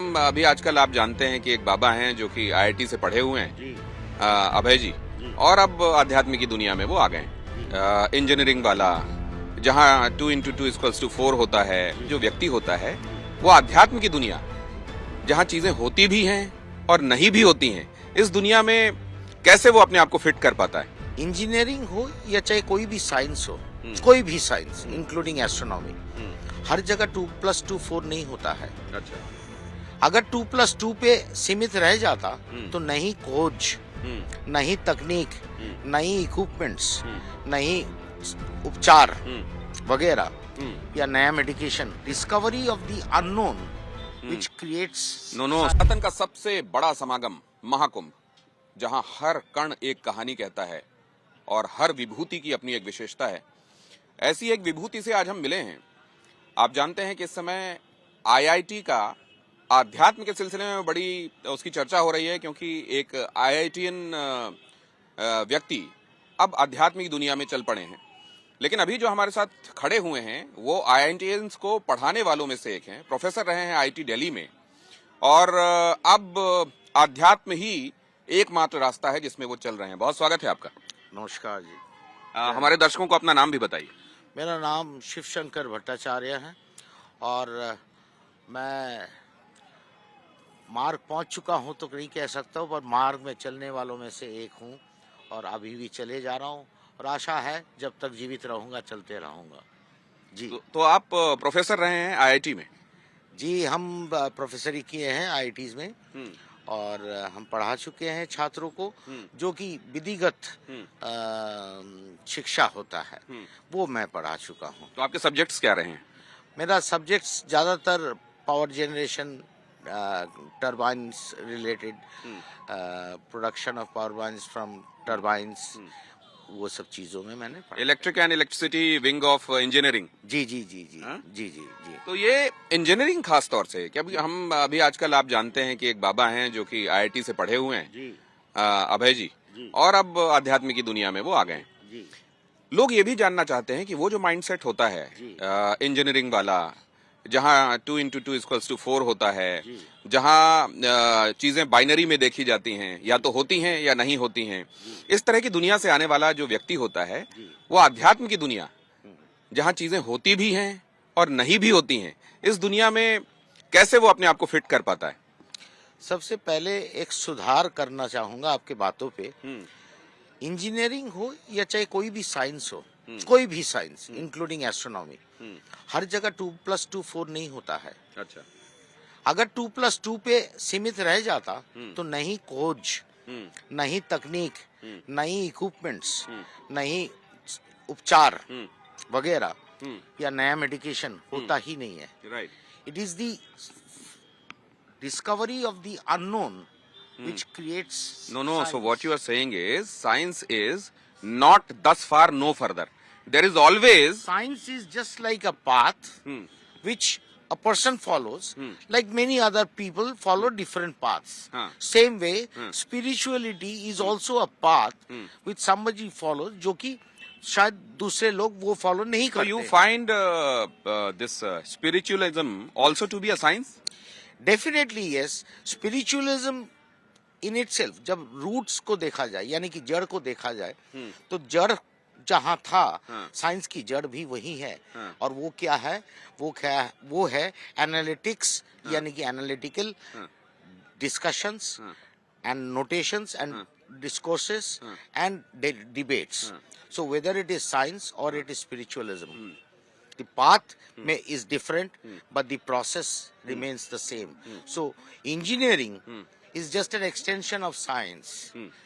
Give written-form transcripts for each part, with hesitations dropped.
हम अभी आजकल आप जानते हैं कि एक बाबा हैं जो कि आईआईटी से पढ़े हुए हैं, जी, अभय जी। जी। और अब आध्यात्म की दुनिया में वो आ गए हैं। इंजीनियरिंग वाला, जहाँ 2 into 2 = 4 होता है, जो व्यक्ति होता है वो आध्यात्म की दुनिया, जहाँ चीजें होती भी हैं और नहीं भी होती हैं, इस दुनिया में कैसे वो अपने आप को फिट कर पाता है। इंजीनियरिंग हो या चाहे कोई भी साइंस हो, हम्म। कोई भी साइंस इंक्लूडिंग एस्ट्रोनॉमी, हम्म। हर जगह 2+2 4 नहीं होता है। अच्छा। अगर 2+2 पे सीमित रह जाता तो नहीं खोज, हम्म। नहीं तकनीक, हम्म। नहीं इक्विपमेंट्स, हम्म। नहीं उपचार हम्म। वगैरह हम्म। या नया medication, discovery of the unknown which creates. No Sanatan का सबसे बड़ा समागम महाकुंभ, जहां हर कण एक कहानी कहता है और हर विभूति की अपनी एक विशेषता है। ऐसी एक विभूति से आज हम मिले हैं। आप जानते हैं कि इस समय आईआईटी का आध्यात्म के सिलसिले में बड़ी उसकी चर्चा हो रही है, क्योंकि एक आईआईटीएन व्यक्ति अब आध्यात्मिक दुनिया में चल पड़े हैं। लेकिन अभी जो हमारे साथ खड़े हुए हैं वो आईआईटीएन्स को पढ़ाने वालों में से एक हैं। प्रोफेसर रहे हैं आईआईटी दिल्ली में, और अब आध्यात्म ही एकमात्र रास्ता है जिसमें वो चल रहे हैं। बहुत स्वागत है आपका। नमस्कार जी। हमारे दर्शकों को अपना नाम भी बताइए। मेरा नाम शिव शंकर भट्टाचार्य है और मैं मार्ग पहुंच चुका हूं तो नहीं कह सकता हूं, पर मार्ग में चलने वालों में से एक हूं और अभी भी चले जा रहा हूं और आशा है जब तक जीवित रहूंगा चलते रहूंगा जी। तो आप प्रोफेसर रहे हैं आईआईटी में? जी, हम प्रोफेसरी किए हैं आईआईटीज में और हम पढ़ा चुके हैं छात्रों को, जो कि विधिगत शिक्षा होता है वो मैं पढ़ा चुका हूँ। तो आपके सब्जेक्ट्स क्या रहे हैं? मेरा सब्जेक्ट्स ज़्यादातर power generation, turbines related, production of power binds from turbines, वो सब चीज़ों में मैंने पढ़ा। Electric and electricity wing of engineering. जी जी जी जी हाँ? जी जी जी। तो ये इंजीनियरिंग खास तौर से क्या, हम अभी आजकल आप जानते हैं कि एक बाबा हैं जो कि आईआईटी से पढ़े हुए हैं, जी अभय जी। जी। और अब आध्यात्म की दुनिया में वो आ गए हैं। जी लोग ये भी जानना चाहते हैं कि वो जो माइंडसेट होता है इंजीनियरिंग वाला, जहाँ 2 into 2 = 4 होता है, जहाँ चीजें बाइनरी में देखी जाती हैं, या तो होती हैं या नहीं होती हैं, इस तरह की दुनिया से आने वाला जो व्यक्ति होता है वो आध्यात्म की दुनिया, जहाँ चीजें होती भी हैं और नहीं भी होती हैं, इस दुनिया में कैसे वो अपने आप को फिट कर पाता है। सबसे पहले एक सुधार करना चाहूंगा आपके बातों पे। इंजीनियरिंग हो या चाहे कोई भी साइंस हो, कोई भी साइंस इंक्लूडिंग एस्ट्रोनॉमी, हर जगह 2+2 4 नहीं होता है। अच्छा। अगर 2+2 पे सीमित रह जाता तो नहीं खोज, नहीं तकनीक, नहीं इक्विपमेंट्स, नहीं उपचार वगैरह या नया मेडिकेशन होता ही नहीं है। Right. It is the discovery of the unknown which creates No, science. so what you are saying is science is not thus far, no further. There is always... Science is just like a path which a person follows, like many other people follow different paths. Same way, spirituality is also a path which somebody follows, जो कि शायद दूसरे लोग वो follow नहीं So करते। you find this spiritualism also to be a science? Definitely yes. Spiritualism in itself, जब roots को देखा जाए यानी कि जड़ को देखा जाए, तो जड़ जहाँ था, साइंस की जड़ भी वही है। और वो क्या है? वो है एनालिटिक्स, यानी कि analytical discussions and notations and discourses and debates. So whether it is science और it is spiritualism, the path is different, but the process remains the same. So engineering is just an extension of science.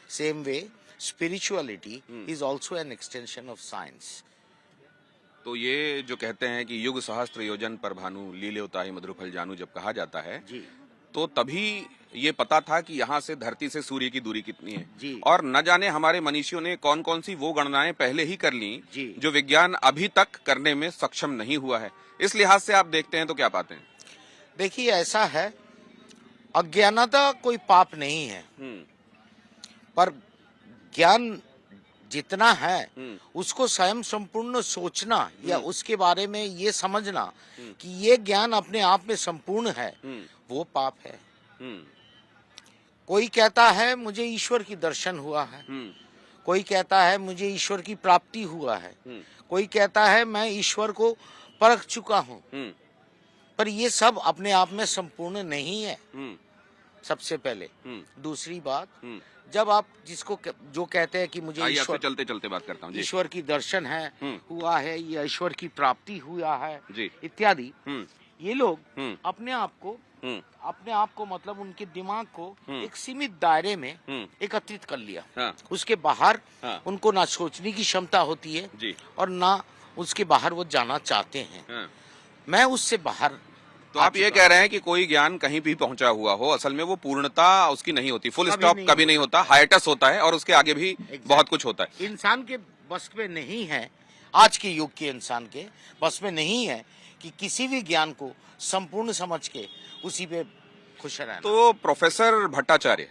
Same way, spirituality is also an extension of science. तो ये जो कहते हैं कि युग सहस्त्र योजन पर भानु लील्योताहि मधुर फल जानू, जब कहा जाता है तो तभी ये पता था कि यहाँ से धरती से सूर्य की दूरी कितनी है। और न जाने हमारे मनीषियों ने कौन कौन सी वो गणनाएं पहले ही कर ली जो विज्ञान अभी तक करने में सक्षम नहीं हुआ है। इस लिहाज से आप देखते हैं तो क्या पाते हैं? देखिए, ऐसा है, अज्ञानता कोई पाप नहीं है, पर ज्ञान जितना है उसको स्वयं संपूर्ण सोचना या उसके बारे में ये समझना कि ये ज्ञान अपने आप में संपूर्ण है, वो पाप है। हम्म कोई कहता है मुझे ईश्वर की दर्शन हुआ है, हम्म कोई कहता है मुझे ईश्वर की प्राप्ति हुआ है, हम्म कोई कहता है मैं ईश्वर को परख चुका हूँ। हम्म पर ये सब अपने आप में संपूर्ण नहीं है, हम्म सबसे पहले। हम्म दूसरी बात, हम्म जब आप जो कहते हैं कि मुझे आइए आपसे ईश्वर चलते चलते बात करता हूँ जी। ईश्वर की दर्शन है हम्म। हुआ है या ईश्वर की प्राप्ति हुआ है जी। इत्यादि, हम्म ये लोग हम्म अपने हम्म आप को मतलब उनके दिमाग को हम्म। एक सीमित दायरे में हम्म। एकत्रित कर लिया। हाँ। उसके बाहर हाँ। उनको ना सोचने की क्षमता होती है जी। और ना उसके बाहर वो जाना चाहते हैं। हाँ। मैं उससे बाहर तो आ आप ये चुका कह रहे हैं कि कोई ज्ञान कहीं भी पहुंचा हुआ हो, असल में वो पूर्णता उसकी नहीं होती, फुल कभी स्टॉप नहीं कभी नहीं होता, हाइटस होता है और उसके आगे भी बहुत कुछ होता है। इंसान के बस में नहीं है, आज के युग के इंसान के बस में नहीं है कि किसी भी ज्ञान को संपूर्ण समझ के उसी पे खुश रहना। तो प्रोफेसर भट्टाचार्य,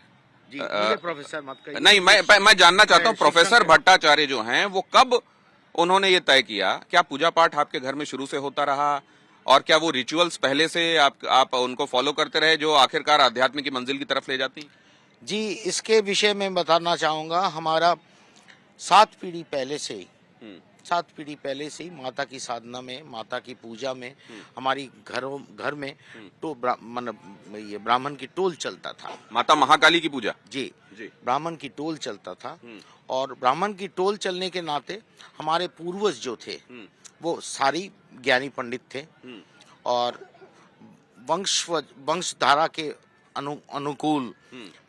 जी, मुझे प्रोफेसर मत कहिए। नहीं, मैं जानना चाहता हूँ शिक्षण प्रोफेसर के- भट्टाचार्य जो हैं वो कब उन्होंने ये तय किया, क्या पूजा पाठ आपके घर में शुरू से होता रहा और क्या वो रिचुअल्स पहले से आप उनको फॉलो करते रहे जो आखिरकार आध्यात्म की मंजिल की तरफ ले जाती? जी, इसके विषय में बताना चाहूंगा। हमारा 7 पीढ़ी पहले से ही हम्म 7 पीढ़ी पहले से ही माता की साधना में, माता की पूजा में, हमारी घर में तो मतलब ये ब्राह्मण की टोल चलता था। माता महाकाली की पूजा। जी, जी। ब्राह्मण की टोल चलता था हम्म और ब्राह्मण की टोल चलने के नाते हमारे पूर्वज जो थे हम्म वो सारी ज्ञानी पंडित थे हम्म और वंशधारा के अनुकूल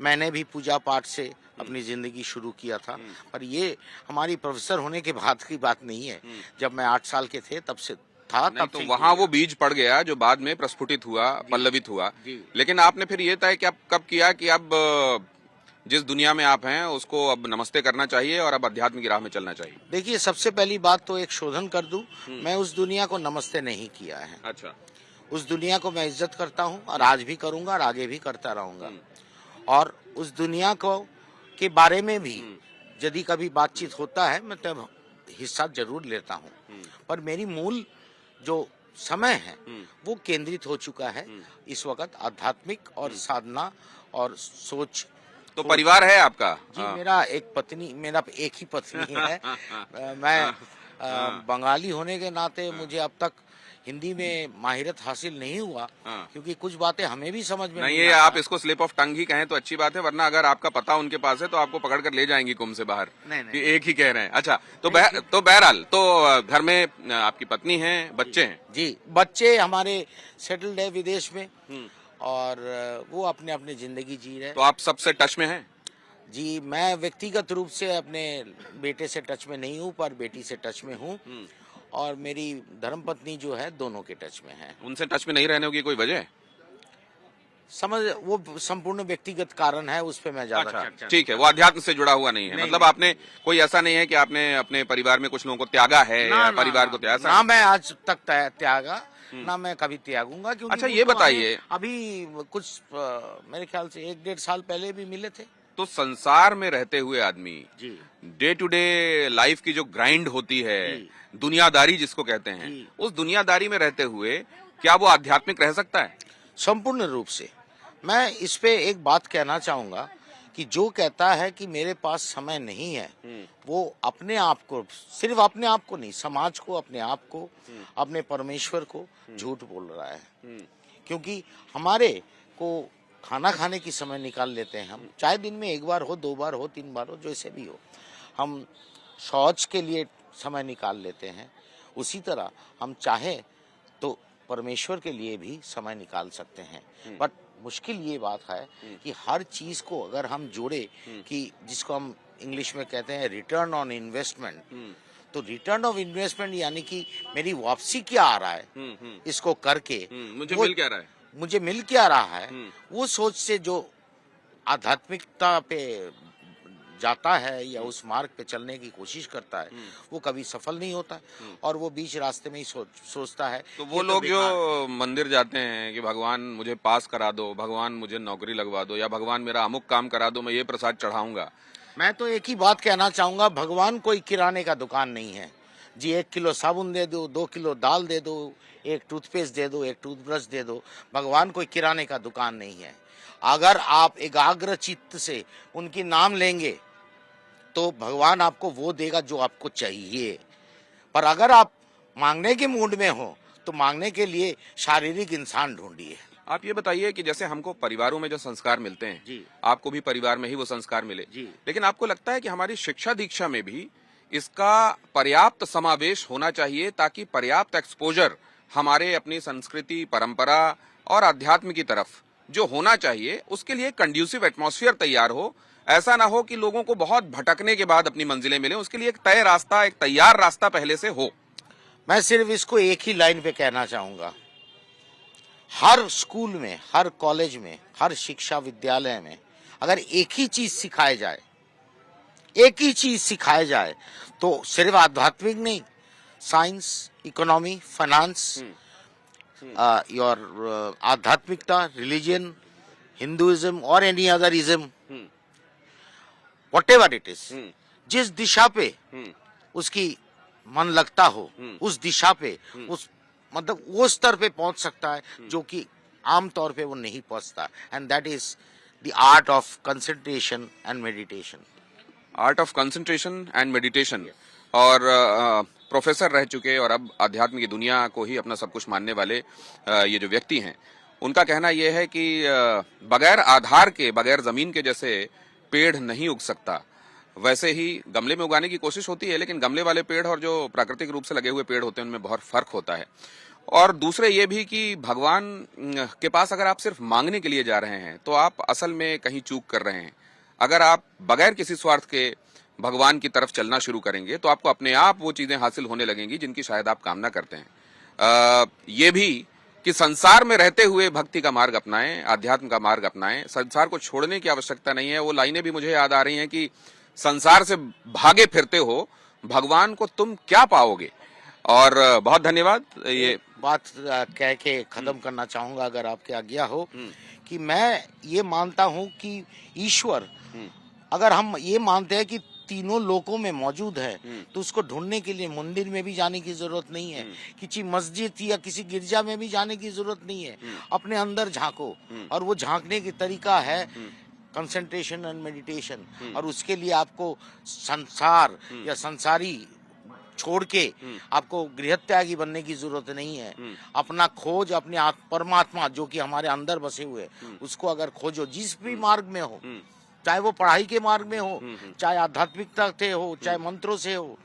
मैंने भी पूजा पाठ से अपनी जिंदगी शुरू किया था। पर ये हमारी प्रोफेसर होने के बाद की बात नहीं है। जब मैं 8 साल के थे तब से था। नहीं तब तो से वहां वो बीज पड़ गया जो बाद में प्रस्फुटित हुआ, पल्लवित हुआ। जी। लेकिन आपने फिर ये तय कब किया कि अब जिस दुनिया में आप हैं उसको अब नमस्ते करना चाहिए और अब अध्यात्म की राह में चलना चाहिए? देखिए, सबसे पहली बात तो एक शोधन कर दूं, मैं उस दुनिया को नमस्ते नहीं किया है। अच्छा। उस दुनिया को मैं इज्जत करता हूं और आज भी करूंगा और आगे भी करता रहूंगा। और उस दुनिया को के बारे में भी यदि कभी बातचीत होता है मैं तब हिस्सा जरूर लेता हूं। पर मेरी मूल जो समय है वो केंद्रित हो चुका है इस वक्त आध्यात्मिक और साधना और सोच। तो परिवार है आपका? जी, मेरा एक ही पत्नी है। मैं बंगाली होने के नाते मुझे अब तक हिंदी में माहिरत हासिल नहीं हुआ क्योंकि कुछ बातें हमें भी समझ में नहीं, नहीं ये आता। आप इसको स्लिप ऑफ टंग ही कहें तो अच्छी बात है, वरना अगर आपका पता उनके पास है तो आपको पकड़ कर ले जाएंगी कुम से बाहर कि एक ही कह रहे हैं। अच्छा, तो बहरहाल तो घर में आपकी पत्नी है, बच्चे हैं? जी, बच्चे हमारे सेटल्ड है विदेश में और वो अपने अपने जिंदगी जी रहे। तो आप सबसे टच में हैं? जी, मैं व्यक्तिगत रूप से अपने बेटे से टच में नहीं हूँ पर बेटी से टच में हूँ और मेरी धर्मपत्नी जो है दोनों के टच में है। उनसे टच में नहीं रहने की कोई वजह? वो संपूर्ण व्यक्तिगत कारण है, उस पे मैं ज्यादा अच्छा, चर्चा ठीक है, वो अध्यात्म से जुड़ा हुआ नहीं है। नहीं, मतलब नहीं। आपने कोई ऐसा नहीं है कि आपने अपने परिवार में कुछ लोगों को त्यागा है या परिवार को त्यागा? ना मैं आज तक त्यागा ना मैं कभी त्यागूंगा क्योंकि अच्छा, वो ये तो बताइए, हमें अभी कुछ मेरे ख्याल से 1-1.5 साल पहले भी मिले थे। तो संसार में रहते हुए आदमी जी, डे टू डे लाइफ की जो ग्राइंड होती है, दुनियादारी जिसको कहते हैं, जी। उस दुनियादारी में रहते हुए क्या वो आध्यात्मिक रह सकता है? संपूर्ण रूप से। मैं इस पे एक बात कहना चाहूंगा कि जो कहता है कि मेरे पास समय नहीं है वो अपने आप को, सिर्फ अपने आप को नहीं, समाज को, अपने आप को, अपने परमेश्वर को झूठ बोल रहा है। क्योंकि हमारे को खाना खाने की समय निकाल लेते हैं हम, चाहे दिन में 1 बार हो, 2 बार हो, 3 बार हो, जैसे भी हो। हम शौच के लिए समय निकाल लेते हैं, उसी तरह हम चाहे तो परमेश्वर के लिए भी समय निकाल सकते हैं। बट मुश्किल ये बात है कि हर चीज को अगर हम जोड़े कि जिसको हम इंग्लिश में कहते हैं रिटर्न ऑन इन्वेस्टमेंट, तो रिटर्न ऑफ इन्वेस्टमेंट यानी कि मेरी वापसी क्या आ रहा है इसको करके, मुझे मिल क्या रहा है? मुझे मिल क्या रहा है, वो सोच से जो आध्यात्मिकता पे जाता है या उस मार्ग पे चलने की कोशिश करता है वो कभी सफल नहीं होता और वो बीच रास्ते में ही सोचता है। तो वो लोग जो मंदिर जाते हैं कि भगवान मुझे पास करा दो, भगवान मुझे नौकरी लगवा दो या भगवान मेरा अमुक काम करा दो, मैं ये प्रसाद चढ़ाऊंगा। मैं तो एक ही बात कहना चाहूंगा, भगवान कोई किराने का दुकान नहीं है। जी 1 किलो साबुन दे दो, 2 किलो दाल दे दो, एक टूथपेस्ट दे दो, एक टूथब्रश दे दो। भगवान कोई किराने का दुकान नहीं है। अगर आप एकाग्र चित्त से उनकी नाम लेंगे तो भगवान आपको वो देगा जो आपको चाहिए। पर अगर आप मांगने के मूड में हो तो मांगने के लिए शारीरिक इंसान ढूंढिए। आप ये बताइए कि जैसे हमको परिवारों में जो संस्कार मिलते हैं, जी। आपको भी परिवार में ही वो संस्कार मिले, जी। लेकिन आपको लगता है कि हमारी शिक्षा दीक्षा में भी इसका पर्याप्त समावेश होना चाहिए ताकि पर्याप्त एक्सपोजर हमारे अपनी संस्कृति, परंपरा और अध्यात्म की तरफ जो होना चाहिए उसके लिए कंड्यूसिव एटमॉस्फेयर तैयार हो। ऐसा ना हो कि लोगों को बहुत भटकने के बाद अपनी मंजिलें मिले, उसके लिए एक तय रास्ता, एक तैयार रास्ता पहले से हो। मैं सिर्फ इसको एक ही लाइन पे कहना चाहूंगा, हर स्कूल में, हर कॉलेज में, हर शिक्षा विद्यालय में अगर एक ही चीज सिखाया जाए, एक ही चीज सिखाया जाए तो सिर्फ आध्यात्मिक नहीं, साइंस, इकोनॉमी, फाइनेंस, योर आध्यात्मिकता, रिलीजन, हिंदुइज्म और any other ism, whatever it is, जिस दिशा पे उसकी मन लगता हो उस दिशा पे, उस मतलब वो स्तर पे पहुंच सकता है जो कि आम तौर पे वो नहीं पहुंचता। And that is the art of concentration and meditation. Art of concentration and meditation. और प्रोफेसर रह चुके और अब अध्यात्म की दुनिया को ही अपना सब कुछ मानने वाले ये जो व्यक्ति हैं, उनका कहना यह है कि बगैर आधार के, बगैर जमीन के जैसे पेड़ नहीं उग सकता, वैसे ही गमले में उगाने की कोशिश होती है, लेकिन गमले वाले पेड़ और जो प्राकृतिक रूप से लगे हुए पेड़ होते हैं उनमें बहुत फर्क होता है। और दूसरे ये भी कि भगवान के पास अगर आप सिर्फ मांगने के लिए जा रहे हैं तो आप असल में कहीं चूक कर रहे हैं। अगर आप बगैर किसी स्वार्थ के भगवान की तरफ चलना शुरू करेंगे तो आपको अपने आप वो चीजें हासिल होने लगेंगी जिनकी शायद आप कामना करते हैं। ये भी कि संसार में रहते हुए भक्ति का मार्ग अपनाएं, आध्यात्म का मार्ग अपनाएं, संसार को छोड़ने की आवश्यकता नहीं है। वो लाइनें भी मुझे याद आ रही हैं कि संसार से भागे फिरते हो, भगवान को तुम क्या पाओगे। और बहुत धन्यवाद। ये बात कह के खत्म करना चाहूंगा अगर आपकी आज्ञा हो, कि मैं ये मानता हूं कि ईश्वर, अगर हम ये मानते हैं कि तीनों लोकों में मौजूद है तो उसको ढूंढने के लिए मंदिर में भी जाने की जरूरत नहीं है, किसी मस्जिद या किसी गिरजा में भी जाने की जरूरत नहीं है। अपने अंदर झांको, और वो झांकने की तरीका है कंसंट्रेशन एंड मेडिटेशन। और उसके लिए आपको संसार या संसारी छोड़ के आपको गृहत्यागी बनने की जरूरत नहीं है। अपना खोज अपने परमात्मा जो कि हमारे अंदर बसे हुए, उसको अगर खोजो जिस भी मार्ग में हो, चाहे वो पढ़ाई के मार्ग में हो, चाहे आध्यात्मिकता से हो, चाहे मंत्रों से हो,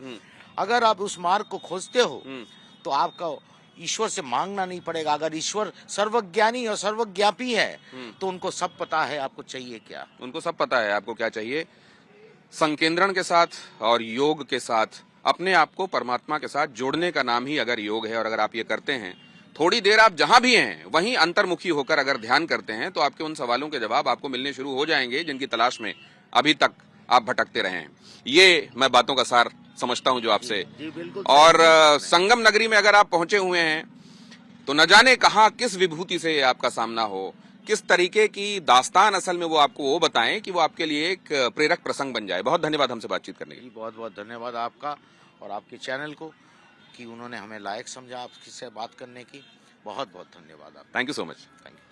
अगर आप उस मार्ग को खोजते हो तो आपका ईश्वर से मांगना नहीं पड़ेगा। अगर ईश्वर सर्वज्ञानी और सर्वज्ञापी है तो उनको सब पता है आपको चाहिए क्या। उनको सब पता है आपको क्या चाहिए। संकेंद्रण के साथ और योग के साथ अपने आप को परमात्मा के साथ जोड़ने का नाम ही अगर योग है। और अगर आप ये करते हैं, थोड़ी देर आप जहां भी हैं वहीं अंतर्मुखी होकर अगर ध्यान करते हैं, तो आपके उन सवालों के जवाब आपको मिलने शुरू हो जाएंगे जिनकी तलाश में अभी तक आप भटकते रहे हैं। ये मैं बातों का सार समझता हूं जो आपसे। और संगम नगरी में अगर आप पहुंचे हुए हैं तो न जाने कहां किस विभूति से आपका सामना हो, किस तरीके की दास्तान असल में वो आपको वो बताएं कि वो आपके लिए एक प्रेरक प्रसंग बन जाए। बहुत धन्यवाद हमसे बातचीत करने के लिए। बहुत बहुत धन्यवाद आपका और आपके चैनल को कि उन्होंने हमें लायक समझा आपसे बात करने की। बहुत बहुत धन्यवाद आपका। Thank you so much. Thank you.